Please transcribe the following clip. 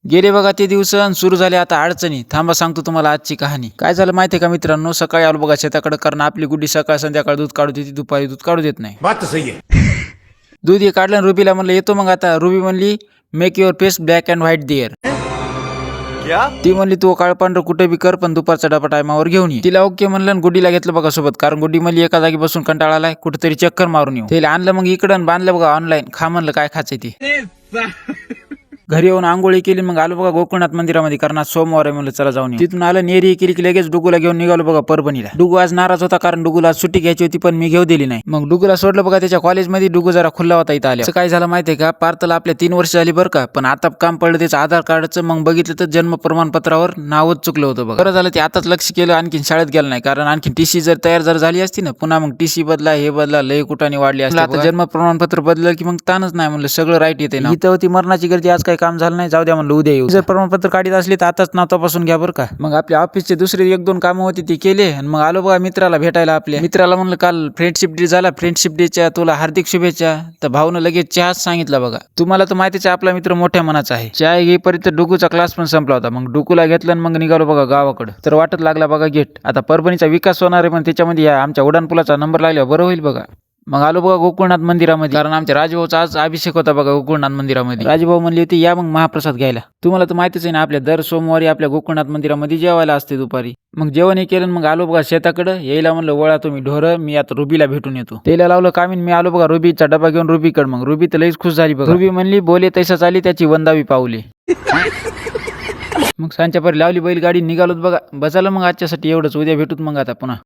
गेले बघा ते दिवस आणि सुरू झाले आता अडचणी. थांबा सांगतो तुम्हाला आजची कहाणी. काय झालं माहितीये का मित्रांनो, सकाळी आलो बघा शेताकडे, कारण आपली गुड्डी सकाळ संध्याकाळ दूध काढू देते, दुपारी दूध काढू देत नाही. बात तो सही है. दूध हे काढलं आणि रुबीला म्हणलं येतो मग आता. रुबी म्हणली make your face black and white there. क्या? ती म्हणली तू काळ पांढरं कुठे बी कर, पण दुपारचा डबा टायमावर घेऊन ये. तिला ओके म्हणलं आणि गुड्डीला घेतलं बघा सोबत, कारण गुड्डी म्हणली एका जागी बसून कंटाळा आलाय, कुठेतरी चक्कर मारून येऊ. तिला आणलं मग इकडं बांधलं बघा ऑनलाईन. खा म्हणलं काय खायचं ते. घरी येऊन आंघोळी केली, मग आलो बघा गोकुळनाथ मंदिरामध्ये, कारण आज सोमवार आहे म्हणलं चला जाऊन येऊ. तिथून आलं नेरी केली की लगेच डुगूला घेऊन निघालो बघा परभणीला. डुगू आज नाराज होता, कारण डुगूला आज सुट्टी घ्यायची होती, पण मी घेऊ दिली नाही. मग डुगूला सोडलं बघा त्याच्या कॉलेजमध्ये. डुगू जरा खुल्ला होता इथं आल्या. काय झालं माहितीये का, पार्थला आपल्या 3 वर्ष झाली बरं का, पण आता काम पडलं त्याचं आधार कार्डचं. मग बघितलं तर जन्म प्रमाणपत्रावर नावच चुकलं होतं बघा. बरं झालं ते आताच लक्ष केलं, आणखीन शाळेत गेलं नाही, कारण आणखीन टीसी जर तयार झाली असती ना, पुन्हा मग टीसी बदला हे बदला लय कुठाने वाढली असते. आता जन्म प्रमाणपत्र बदललं की मग ताणच नाही, म्हणलं सगळं राईट येते ना. इथं होती मरणाची गर्दी, आज काही काम झालं नाही, जाऊ द्या म्हणलं उद्या येऊ. जर प्रमाणपत्र काढीत असले तर आताच नाव तपासून घ्या बरं का. मग आपल्या ऑफिसचे दुसरे 1-2 कामं होती ती केले, आणि मग आलो बघा मित्राला भेटायला. आपल्या मित्राला म्हणलं काल फ्रेंडशिप डे झाला, फ्रेंडशिप डेच्या तुला हार्दिक शुभेच्छा. तर भाऊनं लगेच चहाच सांगितला बघा. तुम्हाला तर माहितीच आपला मित्र मोठ्या मनाचा आहे. चहा घेईपर्यंत डुगूचा क्लास पण संपला होता. मग डुगूला घेतलं आणि मग निघालो बघा गावाकडे. तर वाटत लागला बघा गेट. आता परभणीचा विकास होणार आहे, पण त्याच्यामध्ये या आमच्या उड्डाणपुलाचा नंबर लागला बरं होईल बघा. मग आलो बघा गोकुळनाथ मंदिरामध्ये, कारण आमच्या राजभाऊचा आज अभिषेक होता बघा गोकुळनाथ मंदिरामध्ये. राजभाऊ म्हणली होती या मग महाप्रसाद घ्यायला. तुम्हाला तर माहितीच आहे ना, आपल्या दर सोमवारी आपल्या गोकुळनाथ मंदिरामध्ये जेवायला असते दुपारी. मग जेवण हे केलं, मग आलो बघा शेताकडे. यायला म्हणलं वळा तुम्ही ढोरं, मी आता रुबीला भेटून येतो. त्याला लावलं कामीन. मी आलो बघा रुबीचा डबा घेऊन रुबीकडे. मग रुबी तर लईच खुश झाली बघा. रुबी म्हणली बोले तैसा चाली त्याची वंदावी पावली. मग सांच्यापरी लावली बैलगाडी, निघालोत बघा. बसायला मग आजच्यासाठी एवढंच. उद्या भेटूत मग आता पुन्हा.